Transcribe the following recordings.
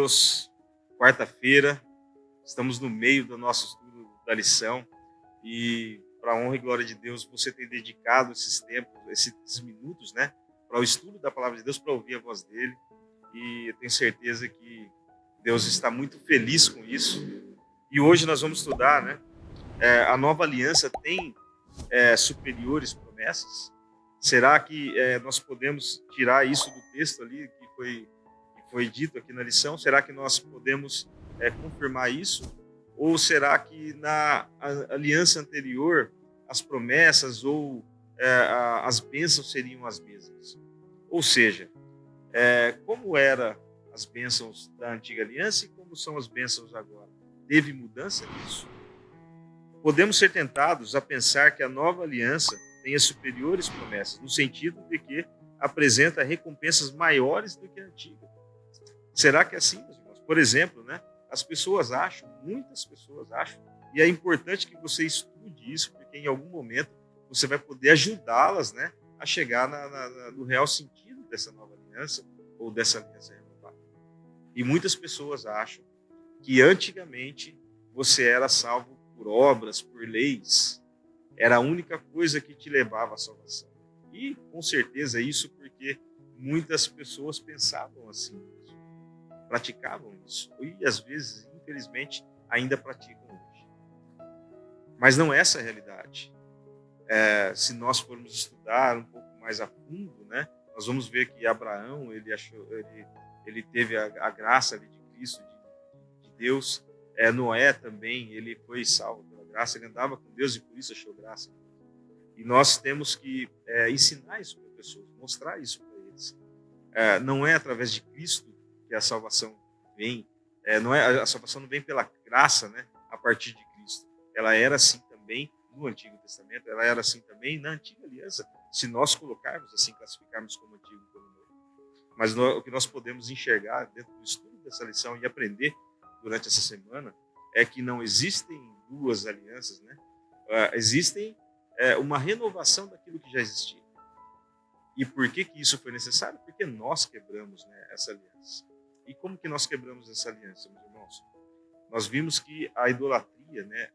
Deus, quarta-feira, estamos no meio do nosso estudo da lição e, para a honra e glória de Deus, você tem dedicado esses tempos, esses minutos, né, para o estudo da palavra de Deus, para ouvir a voz dele, e eu tenho certeza que Deus está muito feliz com isso. E hoje nós vamos estudar, né, a nova aliança tem superiores promessas? Será que nós podemos tirar isso do texto ali que foi dito aqui na lição? Será que nós podemos confirmar isso? Ou será que na aliança anterior as promessas ou as bênçãos seriam as mesmas? Ou seja, como eram as bênçãos da antiga aliança e como são as bênçãos agora? Teve mudança nisso? Podemos ser tentados a pensar que a nova aliança tenha superiores promessas, no sentido de que apresenta recompensas maiores do que a antiga. Será que é assim, meus irmãos? Por exemplo, né, as pessoas acham, muitas pessoas acham, e é importante que você estude isso, porque em algum momento você vai poder ajudá-las, né, a chegar no real sentido dessa nova aliança ou dessa aliança renovada. E muitas pessoas acham que antigamente você era salvo por obras, por leis, era a única coisa que te levava à salvação. E, com certeza, isso porque muitas pessoas pensavam assim, praticavam isso. E, às vezes, infelizmente, ainda praticam hoje. Mas não é essa a realidade. Se nós formos estudar um pouco mais a fundo, né, nós vamos ver que Abraão, ele teve a graça ali de Cristo, de Deus. Noé também, ele foi salvo pela graça, ele andava com Deus e por isso achou graça. E nós temos que ensinar isso para as pessoas, mostrar isso para eles. Não é através de Cristo que a salvação vem, a salvação não vem pela graça, né, a partir de Cristo. Ela era assim também no Antigo Testamento, ela era assim também na Antiga Aliança, se nós colocarmos assim, classificarmos como Antigo e como Novo. Mas o que nós podemos enxergar dentro do estudo dessa lição e aprender durante essa semana é que não existem duas alianças, né? Existem uma renovação daquilo que já existia. E por que isso foi necessário? Porque nós quebramos, né, essa aliança. E como que nós quebramos essa aliança, meus irmãos? Nós vimos que a idolatria, né,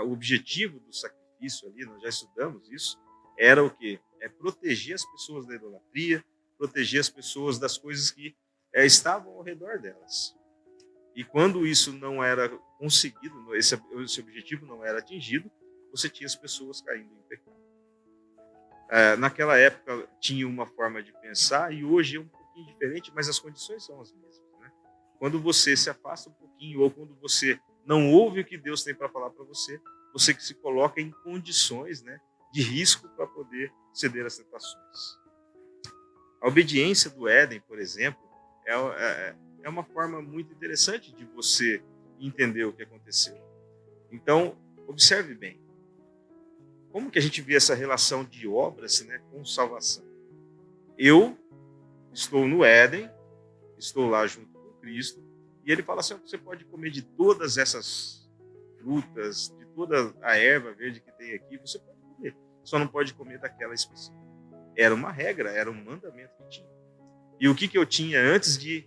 o objetivo do sacrifício ali, nós já estudamos isso, era o quê? Proteger as pessoas da idolatria, proteger as pessoas das coisas que estavam ao redor delas. E quando isso não era conseguido, esse objetivo não era atingido, você tinha as pessoas caindo em pecado. Naquela época tinha uma forma de pensar e hoje é um pouquinho diferente, mas as condições são as mesmas. Né? Quando você se afasta um pouquinho ou quando você não ouve o que Deus tem para falar para você, você que se coloca em condições, né, de risco para poder ceder às tentações. A obediência do Éden, por exemplo, é uma forma muito interessante de você entender o que aconteceu. Então, observe bem. Como que a gente vê essa relação de obras, né, com salvação? Eu estou no Éden, estou lá junto com Cristo, e ele fala assim, você pode comer de todas essas frutas, de toda a erva verde que tem aqui, você pode comer. Só não pode comer daquela específica. Era uma regra, era um mandamento que tinha. E o que eu tinha antes de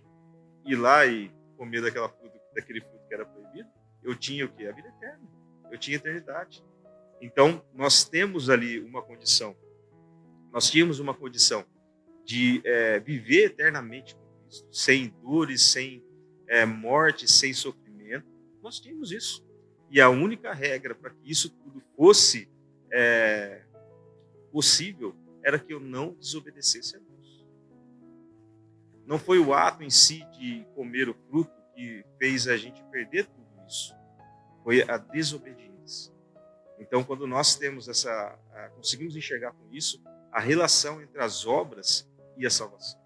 ir lá e comer daquele fruto que era proibido? Eu tinha o quê? A vida eterna. Eu tinha eternidade. Então, nós temos ali uma condição. Nós tínhamos uma condição de viver eternamente com Cristo, sem dores, sem morte, sem sofrimento. Nós tínhamos isso. E a única regra para que isso tudo fosse possível era que eu não desobedecesse a Deus. Não foi o ato em si de comer o fruto que fez a gente perder tudo isso. Foi a desobediência. Então, quando nós temos conseguimos enxergar com isso a relação entre as obras e a salvação.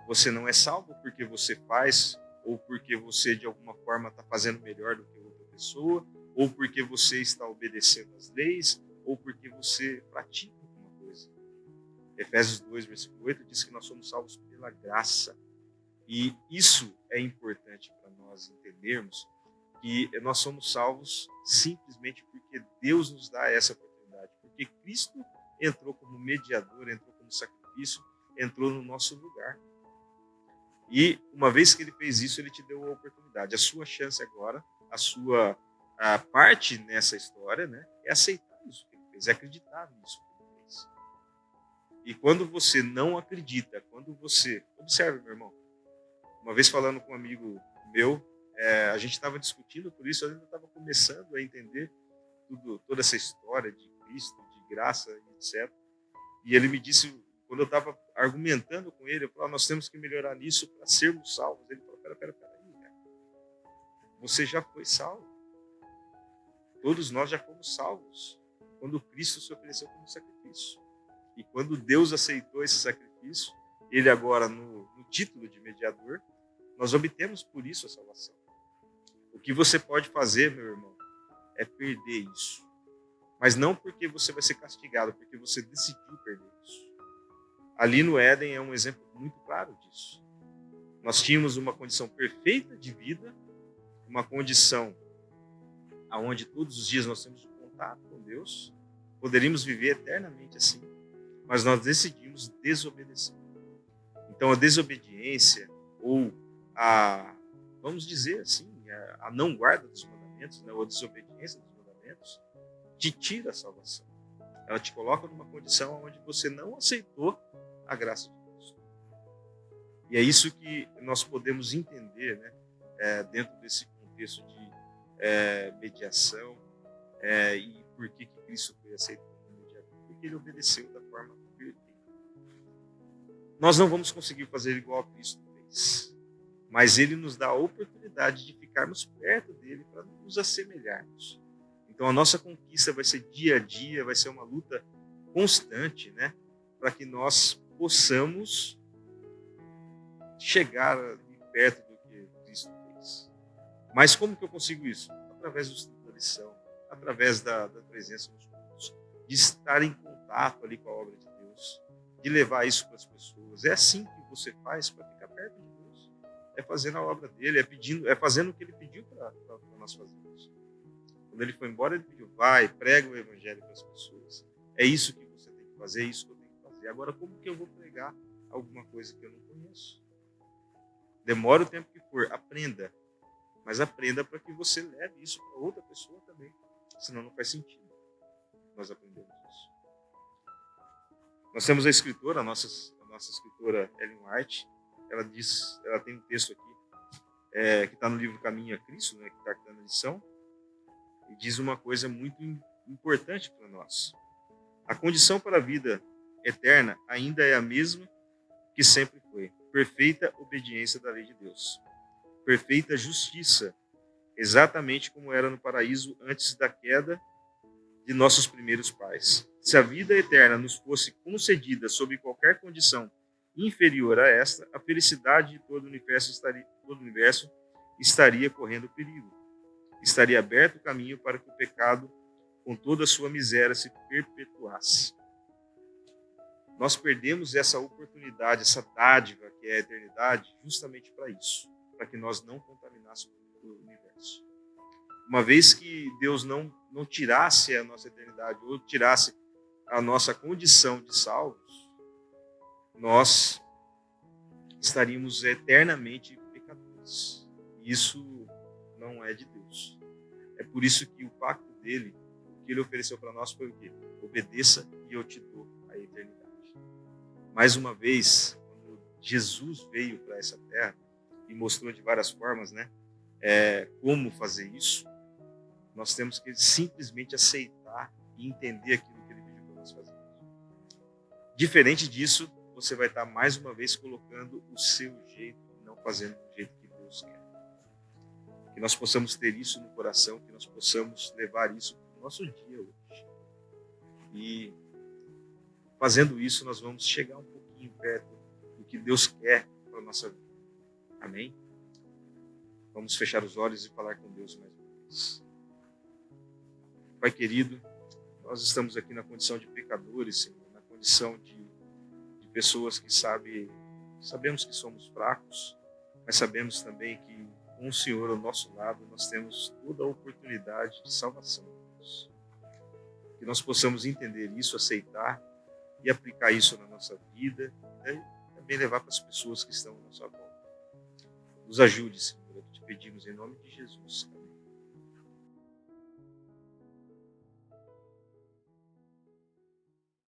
Você não é salvo porque você faz, ou porque você de alguma forma está fazendo melhor do que outra pessoa, ou porque você está obedecendo às leis, ou porque você pratica alguma coisa. Efésios 2, versículo 8 diz que nós somos salvos pela graça. E isso é importante para nós entendermos, que nós somos salvos simplesmente porque Deus nos dá essa oportunidade. Porque Cristo entrou como mediador, entrou como sacrifício, entrou no nosso lugar. E uma vez que ele fez isso, ele te deu a oportunidade. A sua chance agora, a parte nessa história, né, é aceitar isso que ele fez, é acreditar nisso que ele fez. E quando você não acredita, quando você... Observe, meu irmão. Uma vez falando com um amigo meu, a gente estava discutindo por isso, eu ainda estava começando a entender toda essa história de Cristo, de graça, etc. E ele me disse, quando eu estava argumentando com ele, eu falei, nós temos que melhorar nisso para sermos salvos. Ele falou, pera aí, cara. Você já foi salvo. Todos nós já fomos salvos quando Cristo se ofereceu como sacrifício. E quando Deus aceitou esse sacrifício, ele agora, no título de mediador, nós obtemos por isso a salvação. O que você pode fazer, meu irmão, é perder isso. Mas não porque você vai ser castigado, porque você decidiu perder isso. Ali no Éden é um exemplo muito claro disso. Nós tínhamos uma condição perfeita de vida, uma condição onde todos os dias nós temos um contato com Deus, poderíamos viver eternamente assim, mas nós decidimos desobedecer. Então a desobediência, ou vamos dizer assim, a não guarda dos mandamentos, né, ou a desobediência dos mandamentos, te tira a salvação. Ela te coloca numa condição onde você não aceitou a graça de Deus. E é isso que nós podemos entender, né, dentro desse contexto de mediação, e por que Cristo foi aceito como mediador? Porque ele obedeceu da forma perfeita. Nós não vamos conseguir fazer igual a Cristo fez, mas ele nos dá a oportunidade de ficarmos perto dele para nos assemelharmos. Então a nossa conquista vai ser dia a dia, vai ser uma luta constante, né, para que nós possamos chegar ali perto do que Cristo fez. Mas como que eu consigo isso? Através do estudo da lição, através da presença nos cultos, de estar em contato ali com a obra de Deus, de levar isso para as pessoas. É assim que você faz para ficar perto de Deus. É fazendo a obra dele, é fazendo o que ele pediu para nós fazermos. Quando ele foi embora, ele pediu, vai, prega o evangelho para as pessoas. É isso que você tem que fazer, é isso que eu tenho que fazer. Agora, como que eu vou pregar alguma coisa que eu não conheço? Demora o tempo que for, aprenda. Mas aprenda para que você leve isso para outra pessoa também. Senão não faz sentido. Nós aprendemos isso. Nós temos a escritora, a nossa escritora Ellen White. Ela tem um texto aqui, que está no livro Caminho a Cristo, né, que está aqui na lição, e diz uma coisa muito importante para nós. A condição para a vida eterna ainda é a mesma que sempre foi. Perfeita obediência da lei de Deus. Perfeita justiça, exatamente como era no paraíso antes da queda de nossos primeiros pais. Se a vida eterna nos fosse concedida sob qualquer condição inferior a esta, a felicidade de todo o universo estaria correndo perigo. Estaria aberto o caminho para que o pecado, com toda a sua miséria, se perpetuasse. Nós perdemos essa oportunidade, essa dádiva que é a eternidade, justamente para isso, para que nós não contaminássemos o universo. Uma vez que Deus não tirasse a nossa eternidade, ou tirasse a nossa condição de salvos, nós estaríamos eternamente pecadores. E isso não é de Deus. É por isso que o pacto dele, que ele ofereceu para nós foi o quê? Obedeça e eu te dou a eternidade. Mais uma vez, quando Jesus veio para essa terra e mostrou de várias formas, né, como fazer isso, nós temos que simplesmente aceitar e entender aquilo que ele pediu para nós fazermos. Diferente disso, você vai estar mais uma vez colocando o seu jeito e não fazendo do jeito que Deus quer. Que nós possamos ter isso no coração, que nós possamos levar isso para o nosso dia hoje. E fazendo isso, nós vamos chegar um pouquinho perto do que Deus quer para a nossa vida. Amém? Vamos fechar os olhos e falar com Deus mais uma vez. Pai querido, nós estamos aqui na condição de pecadores, Senhor, na condição de pessoas que sabemos que somos fracos, mas sabemos também que com o Senhor ao nosso lado nós temos toda a oportunidade de salvação, Deus. Que nós possamos entender isso, aceitar e aplicar isso na nossa vida e também levar para as pessoas que estão à nossa volta. Nos ajude, Senhor, é o que te pedimos em nome de Jesus. Amém.